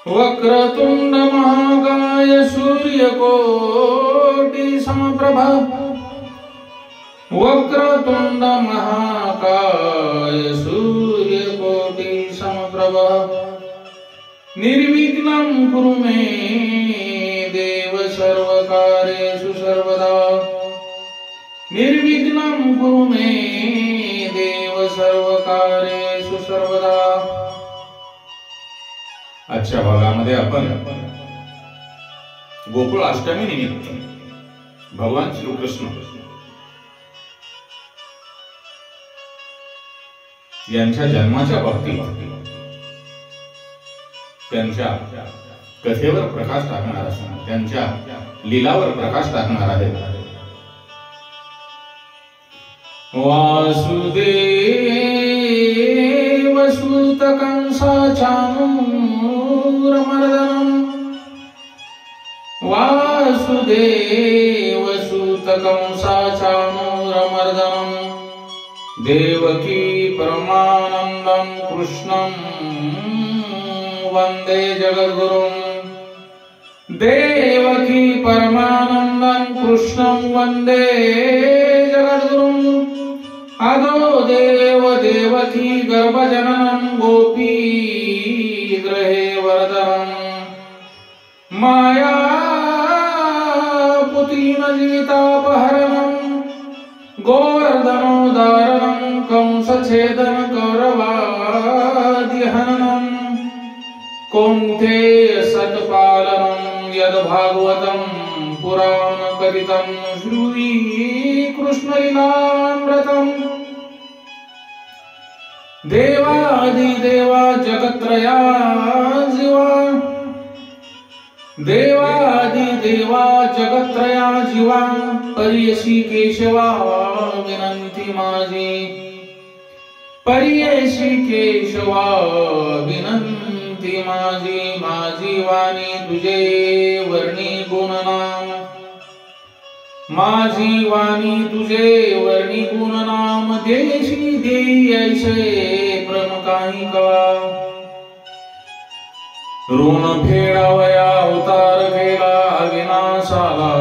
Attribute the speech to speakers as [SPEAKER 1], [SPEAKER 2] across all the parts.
[SPEAKER 1] वक्रतुंड महाकाय सूर्यकोटि समप्रभा वक्रतुंड महाकाय सूर्यकोटि समप्रभा निर्विघ्नं कुरु मे देव सर्वकार्येषु सर्वदा निर्विघ्नं कुरु मे देव सर्वकार्येषु सर्वदा। आजच्या भागामध्ये आपण गोकुळ अष्टमी निमित्त भगवान श्रीकृष्ण यांच्या जन्माच्या बाबतीत त्यांच्या कथेवर प्रकाश टाकणार असणार, त्यांच्या लीलावर प्रकाश टाकणार आहे। वासुदेव सुत कंसाचानूरमर्दनम् वासुदेव सुत कंसाचानूरमर्दनम् देवकी परमानन्दं कृष्णं वन्दे जगद्गुरुम् देवकी परमानन्दं कृष्णं वन्दे जगद्गुरुम् अदो देव देवकी गर्भजननं गोपी गृहे वरदनं माया पुतीन जीवितापहरणं गोवर्धनोदारणं कंसछेदन कौरवादिहननं कौन्तेय सत्पालनं यद्भागवतं पुराण कथितं श्रुति कृष्णलीलामृतम् देवादिदेवा जगत्त्रया जीवा देवादिदेवा जगत्त्रया जीवा पर्यसी केशवा विनंती माझी पर्यसी केशवा विनंती माझी माझी वाणी तुझे वर्णी गुणनाम माझी वाणी तुझे वर्णी गुणनाम देशी देई ऐसे प्रमुखाही कवा ऋण फेडावया अवतार केला विनाशाला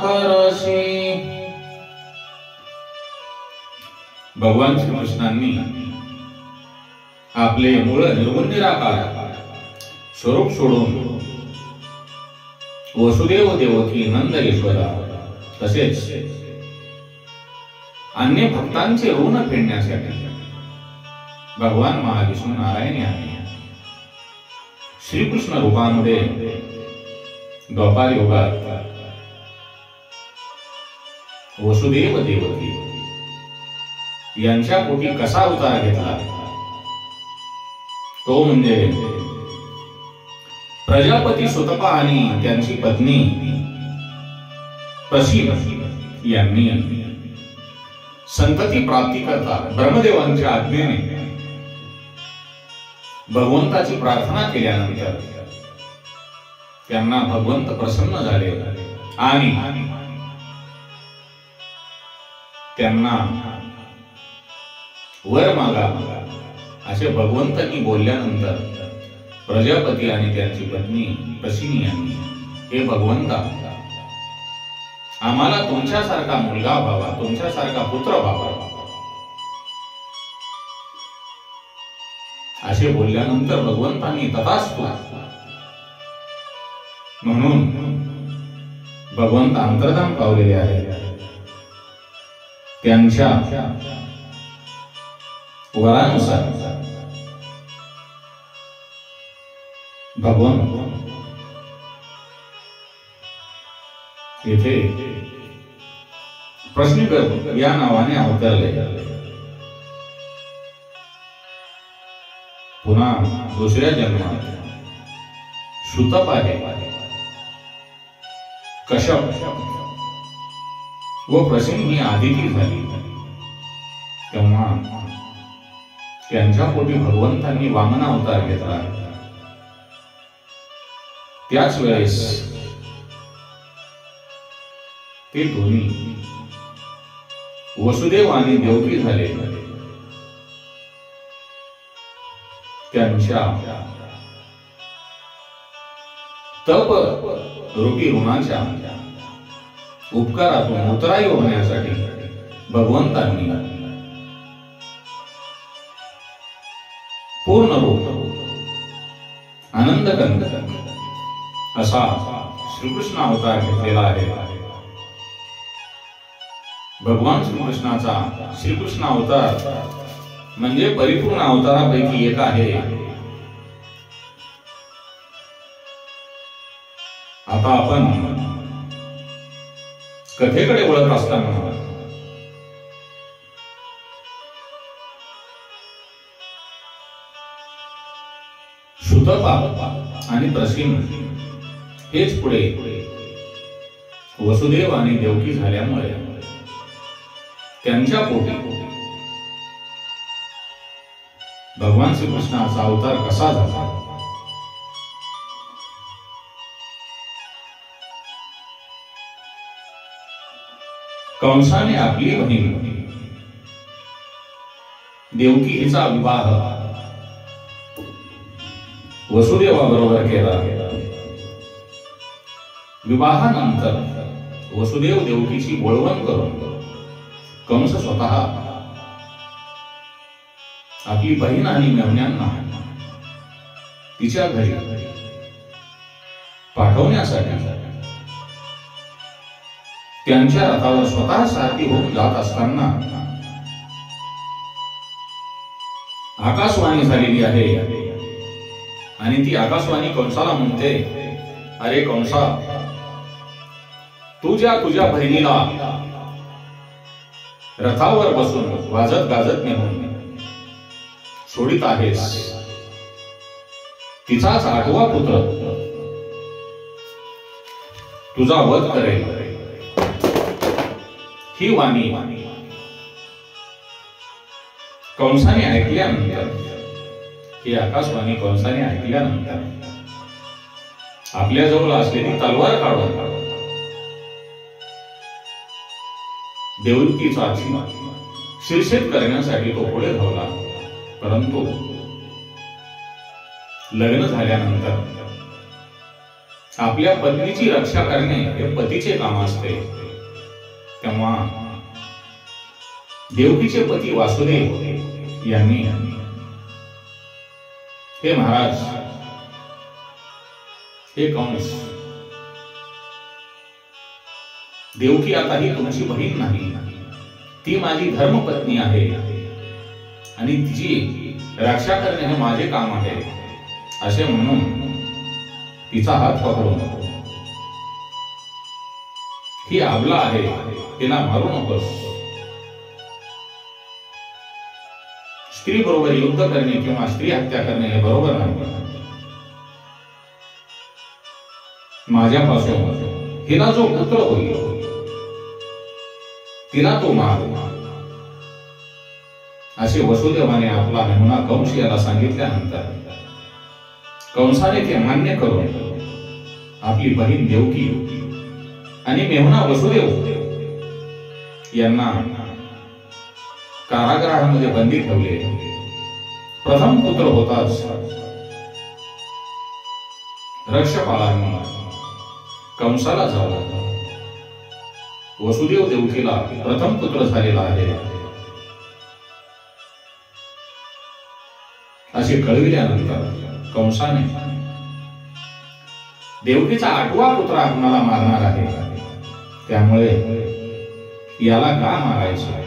[SPEAKER 1] खरसी। भगवान श्रीकृष्णांनी आपले मूळ निर्गुण निराकार स्वरूप सोडून वसुदेव देवकी नंद यशोदा तसेच अन्य भक्तांचे ऋण फेडण्यासाठी भगवान महाविष्णू नारायण यांनी श्रीकृष्ण रूपामध्ये द्वापार युगात वसुदेव देवकी यांच्या पोटी कसा अवतार घेतला तो म्हणजे प्रजापती सुतपा आणि त्यांची पत्नी प्रसीद यांनी संतती प्राप्ती करता ब्रह्मदेवांच्या आज्ञेने भगवंताची प्रार्थना केल्यानंतर त्यांना भगवंत प्रसन्न झाले आणि त्यांना वर मागा असे भगवंतांनी बोलल्यानंतर प्रजापती आणि त्यांची पत्नी प्रसिनी यांनी हे भगवंता आम्हाला तुमच्यासारखा मुलगा व्हावा तुमच्यासारखा पुत्र व्हावा असे बोलल्यानंतर भगवंतांनी तथास्तु म्हणून भगवंत अंतर्धान पावलेले आहे। त्यांच्या वरानुसार भगवान येथे प्रश्निकर या नावाने अवतरले। पुन्हा दुसऱ्या जन्मात सुतप आहे कश्यप व प्रसिन ही आदिती झाली तेव्हा त्यांच्या पोटी भगवंतांनी वामन अवतार घेतला। त्याच वेळेस ते दोन्ही वसुदेव आणि देवकी झाले। त्यांच्या तप रूपी ऋणाच्या उपकारातून उतराई होण्यासाठी भगवंतांनी पूर्ण रूप आनंदकंद असा श्रीकृष्ण अवतार घेतलेला आहे. भगवान श्रीकृष्णाचा श्रीकृष्ण अवतार म्हणजे परिपूर्ण अवतारापैकी एक आहे. आता आपण कथेकडे वळत असताना सुतपा आणि प्रसीन हेच पुढे वसुदेव आणि देवकी झाल्यामुळे त्यांच्या पोटी भगवान श्रीकृष्णाचा अवतार कसा झाला. कंसाने आपली बहीण देवकी हिचा विवाह वसुदेवाबरोबर केला. विवाहानंतर वसुदेव देवकीची बोळवण करून कंस स्वतः आपली बहीण आणि मेहुण्यांना तिच्या घरी पाठवण्यासाठी त्यांच्या रथावर स्वतः सारथी होऊन जात असताना आकाशवाणी झालेली आहे आणि ती आकाशवाणी कंसाला म्हणते, अरे कंसा, तुझ्या बहिणीला रथावर बसून वाजत गाजत नेऊन सोडित आहेस. तिचाच 8वा पुत्र तुझा वध करेल. ही वाणी कंसाने ऐकल्यानंतर, ही आकाशवाणी कंसाने ऐकल्यानंतर आपल्या जवळ असलेली तलवार काढून देवकीचा शिरछेद करण्यासाठी तो पुढे धावला. परंतु लग्न झाल्यानंतर आपल्या पत्नीची रक्षा करणे हे पतीचे काम असते. तेव्हा देवकीचे पती वासुदेव यांनी, हे महाराज, हे कंस, देवकी आता ही तुमची बहीण नाही, ती माझी धर्मपत्नी आहे आणि तिची रक्षा करणे हे माझे काम आहे असे म्हणून तिचा हात पकडून, ही आबला आहे, तिला मारू नकोस. स्त्री बरोबर युद्ध करणे किंवा स्त्री हत्या करणे हे बरोबर नाही. माझ्यापासून हिला जो पुत्र होईल तिला तो मार असे वसुदेवाने आपला मेहुणा कंस याला सांगितल्यानंतर कंसाने ते मान्य करून आपली बहीण देवकी आणि मेहुणा वसुदेव यांना कारागृहामध्ये बंदी ठेवले. प्रथम पुत्र होताच रक्षपालांनी कंसाला झाला. वसुदेव देवकीला प्रथम पुत्र झालेला आहे असे कळविल्यानंतर कंसाने देवकीचा 8वा पुत्र आपणाला मारणार आहे, त्यामुळे याला का मारायचे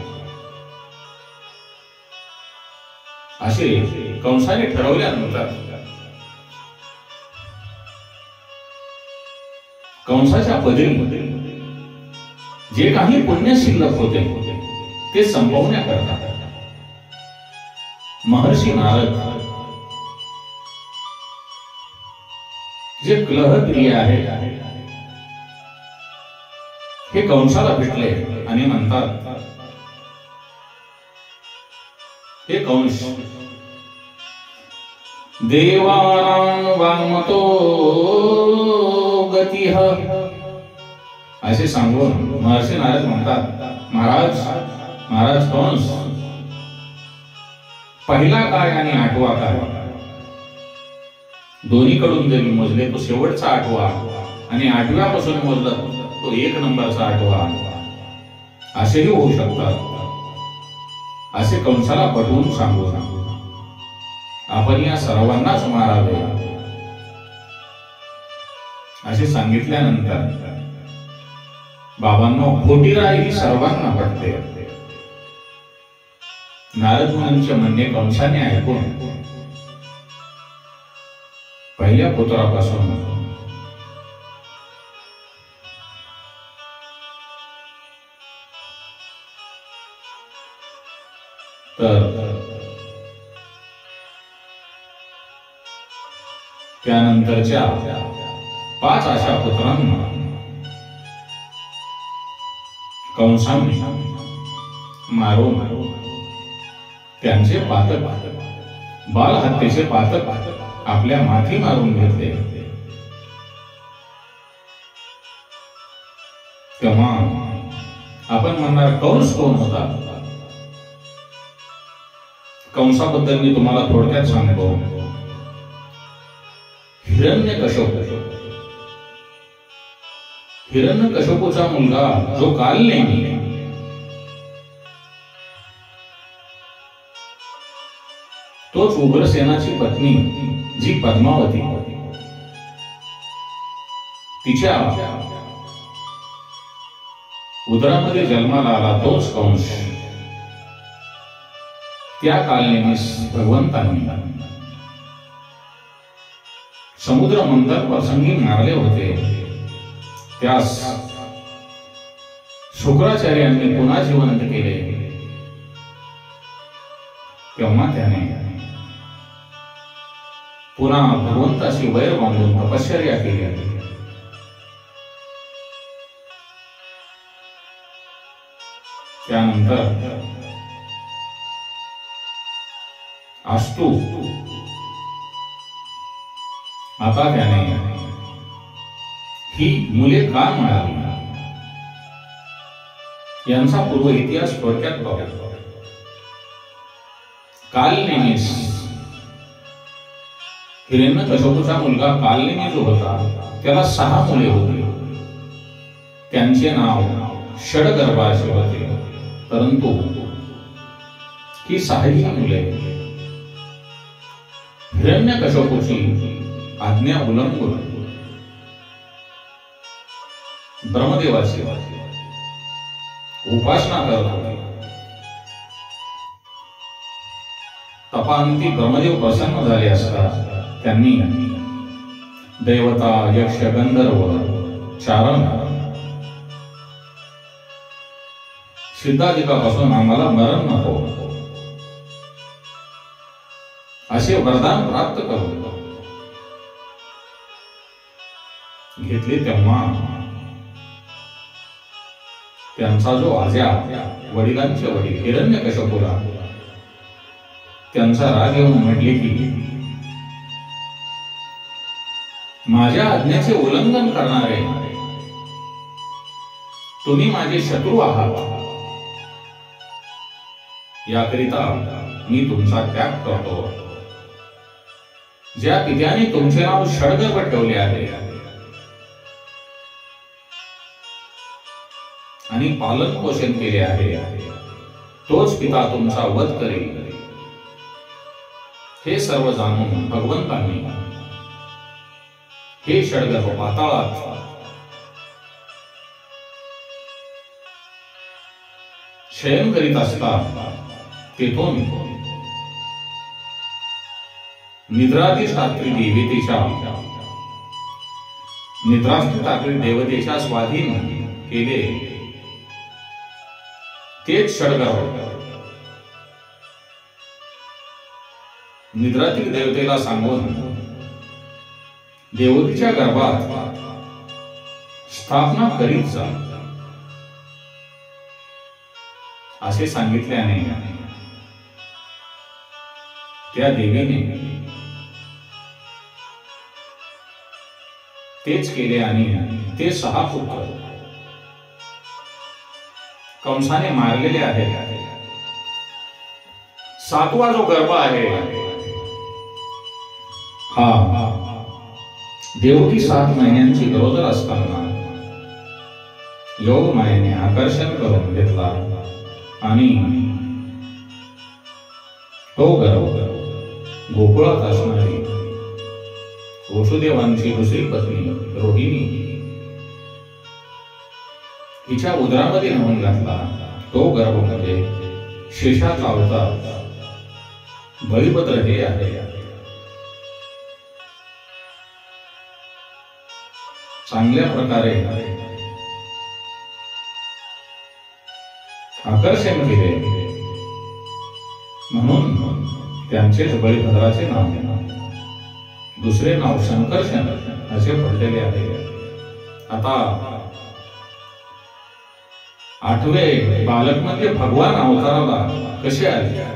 [SPEAKER 1] असे कंसाने ठरवल्यानंतर कंसाच्या पदरी जे काही पुण्य शिल्लक होते ते संपवण्याकरता महर्षी नारद जे क्लहप्रिय आहे हे कंसाला भेटले आणि म्हणतात, हे कंस, देवानां वाङ्मतो गतिः असे सांगून महर्षी नारद म्हणतात, महाराज कंस, पहिला काय आणि 8वा काय दोन्हीकडून जरी मोजले तो शेवटचा 8वा आणि 8व्यापासून मोजला तो 1 नंबरचा 8वा असेही होऊ शकतात असे कंसाला पटवून सांगू आपण या सर्वांनाच मारावे असे सांगितल्यानंतर बाबांनो खोटी राय ही सर्वांना पटते. नारद मुनींचे म्हणणे कंसाने ऐकून पहिल्या पुत्रापासून तर त्यानंतरच्या 5 अशा पुत्रांना कंसाने मारून त्यांचे पातक बालहत्येचे पातक आपल्या माथी मारून घेतले. तेव्हा आपण म्हणणार कंस कोण होता? कंसाबद्दल मी तुम्हाला थोडक्यात सांगतो. हिरण्यकश्यपूचा मुलगा जो कालनेमी तोच उग्रसेनाची पत्नी जी पद्मावती तिच्या उदरामध्ये जन्माला आला तोच कंस. त्या कालनेमीस भगवंतांनी समुद्र मंथन प्रसंगी मारले होते. त्यास शुक्राचार्यांनी पुन्हा जिवंत केले. तेव्हा त्याने पुन्हा भगवंताशी वैर बांधून तपश्चर्या केली. त्यानंतर अस्तु आता त्याने ही मुले का मिळाली यांचा पूर्व इतिहास थोडक्यात पाहू. कालनेमीस हिरण्यकश्यपूचा मुलगा कालनेमी जो होता त्याला 6 मुले होती. त्यांचे नाव षडगर्भ असे होते. परंतु ही 6ही मुले हिरण्यकश्यपूची आज्ञा उल्लंघून ब्रह्मदेवाची उपासना करत होते. तपांती ब्रह्मदेव प्रसन्न झाले असता त्यांनी देवता यक्ष गंधर्व चारण सिद्धाधिकापासून आम्हाला मरण नको असे वरदान प्राप्त करू घेतले. तेव्हा त्यांचा जो आज्या वडिलांचे वडील हिरण्यकश्यपूला त्यांचा राग येऊन म्हटले की माझ्या आज्ञेचे उल्लंघन करणारे तुम्ही माझे शत्रू आहात. याकरिता मी तुमचा त्याग करतो. ज्या पित्याने तुमचे नाव षडगर्भ ठेवले आहे आणि पालन पोषण केले आहे तोच पिता तुमचा वध करेल. हे सर्व जाणून भगवंतांनी हे षडगर्भ पाताळात शयन करीत असतात. तेथून निद्राधिष्ठात्री देवतेच्या स्वाधीन केले. तेच षडगर्भ निद्रातील देवतेला सांगून देवतेच्या गर्भात स्थापना करीत जा असे सांगितल्याने त्या देवीने तेच केले आणि ते 6 पुत्र कंसाने मारलेले आहेत. 7वा जो गर्भ आहे हा देवकी 7 महिन्यांची गरोदर असताना योग मायेने आकर्षण करून घेतला आणि तो गर्भ गोकुळात असणारी वसुदेवांची दुसरी पत्नी रोहिणी हिच्या उदरामध्ये नेऊन घातला. तो गर्भ म्हणजे शेषाचा अवतार बळीभद्र हे आहे. चांगल्या प्रकारे आकर्षण केले म्हणून त्यांचेच बळीभद्राचे नाव दुसरे नाव शंकरशन असे पडलेले आहे. आता 8वे बालक म्हणजे भगवान अवताराला कसे आले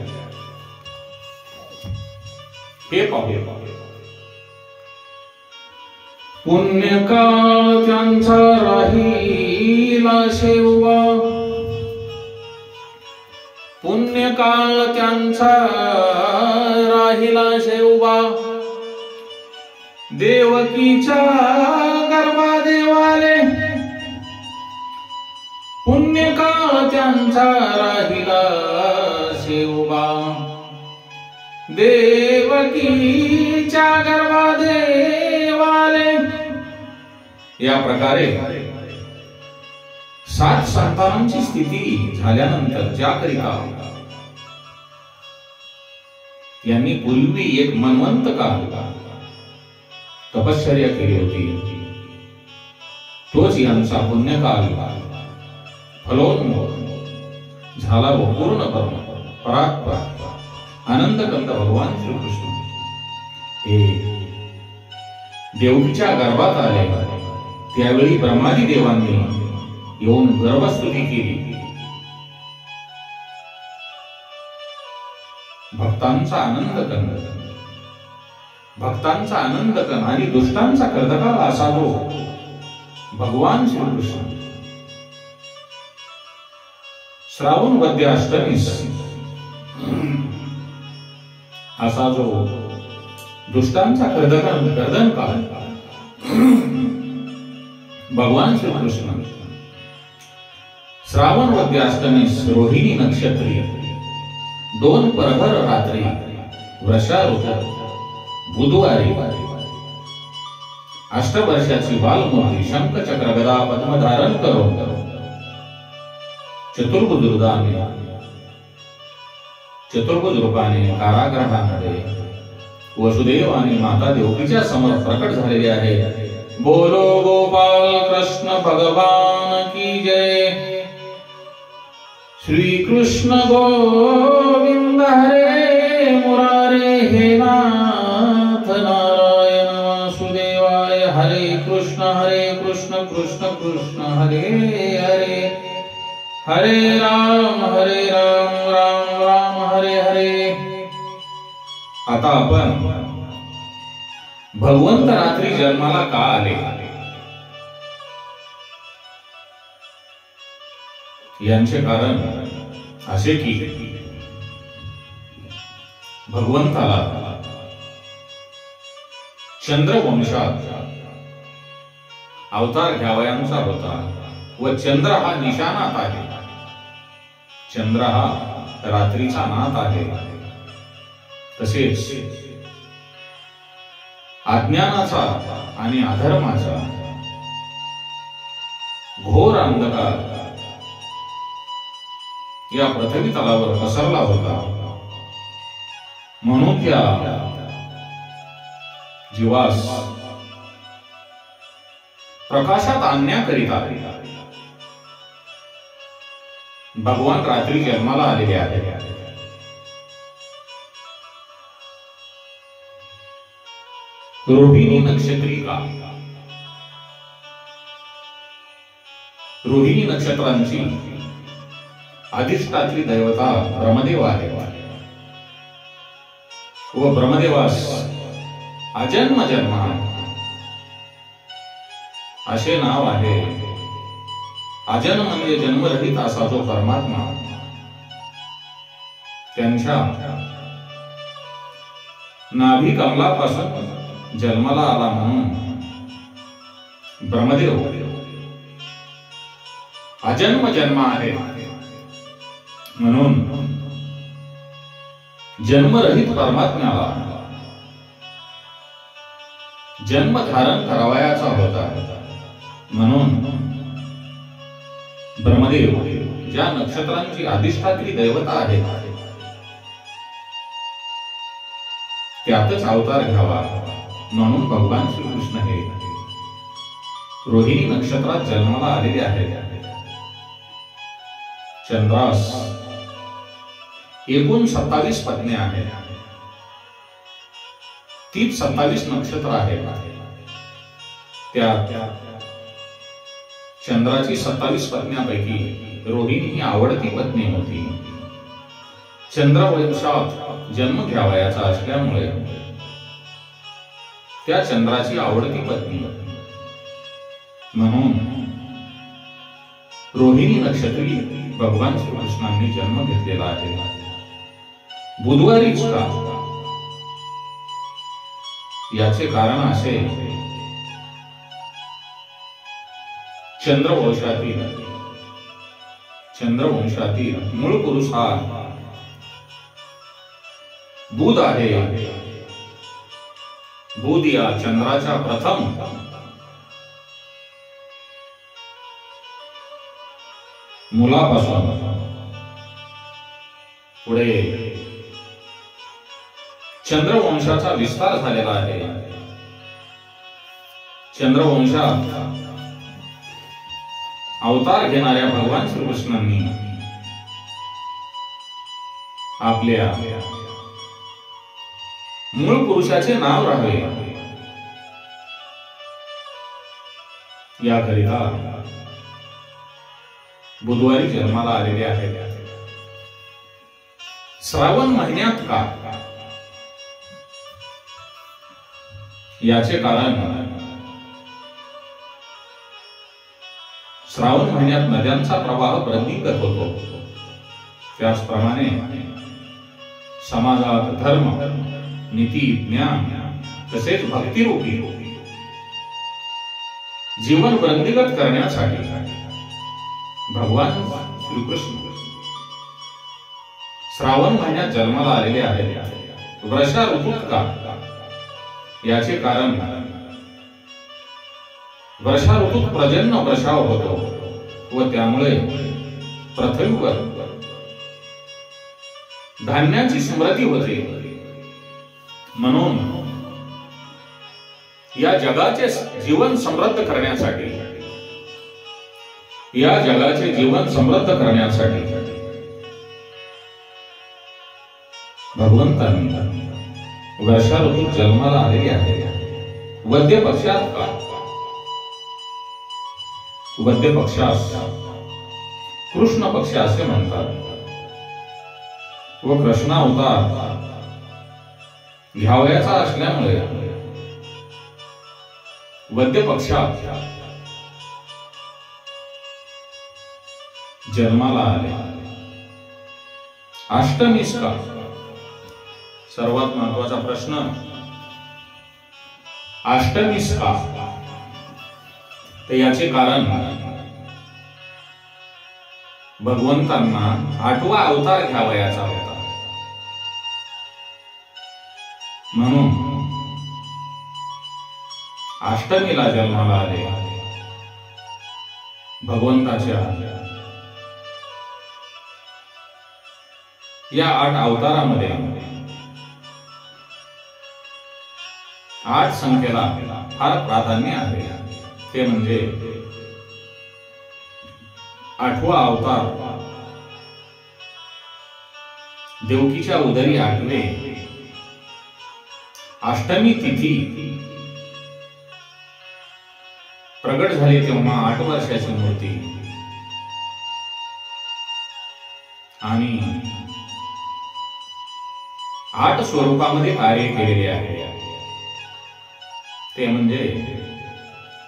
[SPEAKER 1] हे पाहूया. पुण्यकाळ त्यांचा राहिला शेववा, पुण्यकाळ त्यांचा राहिला शेववा, देवकीच्या गर्भादेवाले पुण्यकाळ त्यांचा राहिला शेववा, देवकीच्या गर्भादेवाले. या प्रकारे 7 संतानांची स्थिती झाल्यानंतर ज्याकरिता यांनी पूर्वी एक मनवंत काळ तपश्चर्या केली होती, तोच यांचा पुण्यकाल फलोन्मोद झाला व पूर्ण परात्पर आनंदकंद भगवान श्रीकृष्ण हे देवकीच्या गर्भात आले. त्यावेळी ब्रह्मादी देवांनी येऊन गर्भस्तुती केली. भक्तांचा आनंदकन आणि दुष्टांचा कर्दकाल असा तो भगवान श्रीकृष्ण श्रावण वद्य अष्टमीस असा जो दुष्टांचा कर्दन काल भगवान श्रीकृष्ण श्रावण वद्य अष्टमीस रोहिणी नक्षत्री 2 प्रहर रात्री वृषा ऋतू बुधवारी 8 वर्षाची बालमुरली शंख चक्र गदा पद्म धारण करून चतुर्भुज रूपाने कारागृहामध्ये वसुदेव आणि माता देवकीच्या समोर प्रकट झालेले आहे. बोलो गोपाल कृष्ण भगवान की जय. श्री कृष्ण गोविंद हरे मुरारे हे नाथ नारायण वासुदेवाय. हरे कृष्ण कृष्ण कृष्ण हरे हरे, हरे राम राम राम हरे हरे. आता आपण भगवंत रात्री जन्माला का आले यांचे कारण असे की भगवंताला चंद्रवंशात अवतार घ्यावयांचा होता व चंद्र हा निशाणात आहे. चंद्र हा रात्रीचा नाथ आहे. तसेच अज्ञानाचा आणि अधर्माचा घोर अंधकार या पृथ्वी तलावर पसरला होता. म्हणून त्या जीवास प्रकाशात आणण्याकरिता भगवान रात्री जन्माला आलेले आहेत. रोहिणी नक्षत्रिका, रोहिणी नक्षत्रांची अधिष्ठात्री दैवता ब्रह्मदेव आहे व ब्रह्मदेवास अजन्म जन्म असे नाव आहे. अजन्म म्हणजे जन्मरहित असा जो परमात्मा त्यांच्या नाभी कमलापासून जन्माला आला म्हणून ब्रह्मदेव अजन्म जन्म आहे, म्हणून जन्मरहित परमात्म्याला जन्म धारण करावयाचा होता, म्हणून ब्रह्मदेव ज्या नक्षत्रांची अधिष्ठात्री दैवता आहे त्यातच अवतार घ्यावा, म्हणून भगवान श्रीकृष्ण हे रोहिणी नक्षत्रात जन्माला आलेले आहेत. चंद्रास एकूण 27 पत्नी आहेत, तीच 27 नक्षत्र आहेत. त्या चंद्राची 27 पत्न्यांपैकी रोहिणी ही आवडती पत्नी होती. चंद्रवंशात जन्म घ्यावयाचा असल्यामुळे त्या चंद्राची आवडती पत्नी, म्हणून रोहिणी नक्षत्री भगवान श्रीकृष्णांनी जन्म घेतलेला आहे. बुधवारीच का? याचे कारण असे, चंद्रवंशातील मूळ पुरुष हा बुध आहे. बुध या चंद्राच्या प्रथम मुलापासून पुढे चंद्रवंशाचा विस्तार झालेला आहे. चंद्रवंशात अवतार घेणाऱ्या भगवान श्रीकृष्णांनी आपल्या मूळ पुरुषाचे नाव राहावे याकरिता बुधवारी जन्माला आलेले आहेत. श्रावण महिन्यात का? याचे कारण श्रावण महिन्यात नद्यांचा प्रवाह वृद्धिंगत होतो. त्याचप्रमाणे समाजात धर्म, नीती, ज्ञान तसेच भक्तिरूपी जीवन वृद्धिंगत करण्यासाठी भगवान श्रीकृष्ण श्रावण महिन्यात जन्माला आलेले आहेत. वर्षा ऋतूत का? याचे कारण वर्षा ऋतूत पर्जन्य वर्षाव होतो व त्यामुळे पृथ्वीवर धान्याची समृद्धी होते. म्हणून या जगाचे जीवन समृद्ध करण्यासाठी भगवंतांनी वर्षा ऋतूत जन्माला आलेले आहे. वद्य पक्षात का? वद्य पक्षास कृष्ण पक्ष असे म्हणतात व कृष्ण अवतार घ्यावयाचा असल्यामुळे वद्य पक्षात जन्माला आले. अष्टमीस का? सर्वात महत्वाचा प्रश्न, अष्टमीस का? तर याचे कारण भगवंतांना 8वा अवतार घ्यावयाचा होता, म्हणून अष्टमीला जन्माला आले. भगवंताच्या या 8 अवतारामध्ये 8 संख्येला फार प्राधान्य आहे. ते म्हणजे 8वा अवतार देवकीच्या उदरी आठवे. अष्टमी तिथी प्रगट झाली तेव्हा 8 वर्षाची मूर्ती आणि 8 स्वरूपामध्ये कार्य केलेले आहे. ते म्हणजे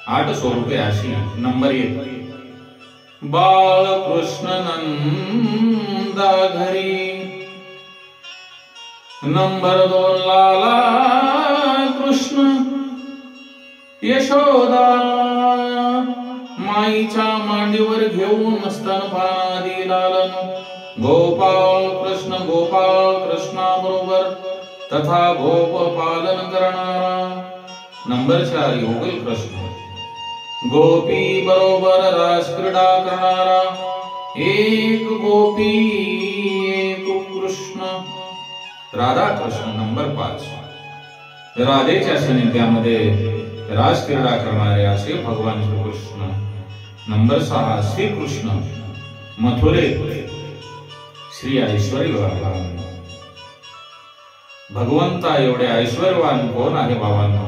[SPEAKER 1] 8 स्वरूपे अशी. नंबर 1 बाळकृष्ण नंदा घरी. नंबर 2 लाला कृष्ण यशोदा माईच्या मांडीवर घेऊन स्तनपानादी लालन गोपाळ कृष्णा बरोबर तथा गोप पालन करणारा. नंबर 4 युगल कृष्ण गोपी बरोबर रास क्रीडा करणारा. एक गोपी एक कृष्ण राधा कृष्ण. नंबर 5 राधेच्या सानिध्यामध्ये रास क्रीडा करणारे असे भगवान श्रीकृष्ण. नंबर 6 श्रीकृष्ण मथुरेत श्री ऐश्वर्यवान. भगवंता एवढे ऐश्वर्यवान कोण आहे बाबांनो?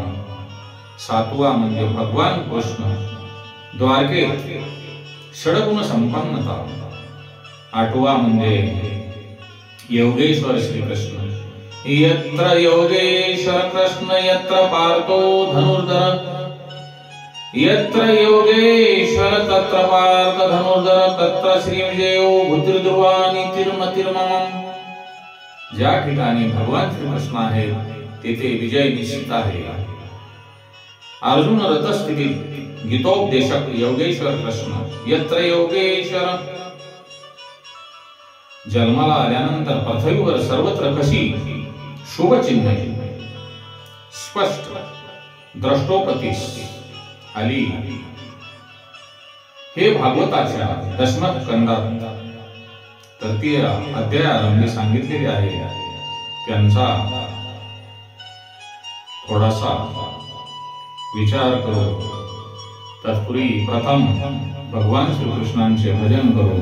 [SPEAKER 1] 7वा म्हणजे भगवान कृष्ण द्वारकेत षडगुण संपन्नता. 8वा म्हणजे योगेश्वर श्रीकृष्ण. यत्र योगेश्वर कृष्ण यत्र पार्थो धनुर्धर. यत्र योगेश्वर तत्र पार्थ धनुर्धर तत्र श्री विजयो भूतिर्ध्रुवा नीतिर्मतिर्मम. ज्या ठिकाणी भगवान श्रीकृष्ण आहेत तेथे विजय निश्चित आहे. अर्जुन रथस्थितीत गीतोपदेशक योगेश्वर कृष्ण. यत्र योगेश्वर जन्माला आल्यानंतर पृथ्वीवर सर्वत्र कशी शुभ चिन्ह स्पष्ट द्रष्टोपतीस आली हे भागवताच्या दशमत स्कंदात तृतीय अध्यायामध्ये सांगितलेले आहे. त्यांचा थोडासा विचार करू. तत्पूर्वी प्रथम भगवान श्रीकृष्णांचे भजन करू.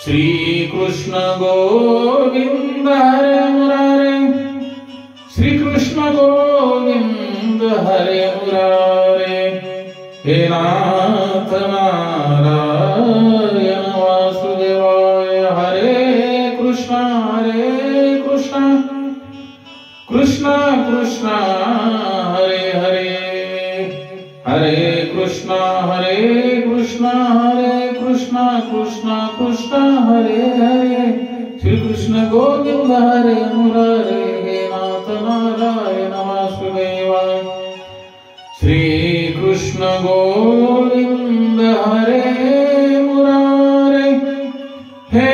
[SPEAKER 1] श्री कृष्ण गोविंद हरे मुरारे. श्री कृष्ण गोविंद हरे मुरारे. हे नाथ नारायण वासुदेवाय. हरे कृष्ण कृष्ण कृष्ण हरे हरे. हरे कृष्ण कृष्ण कृष्ण कृष्ण हरे हरे. श्री कृष्ण गोविंद हरे मुरारे. हे नाथ नारायण वासुदेवाय. श्री कृष्ण गोविंद हरे मुरारे. हे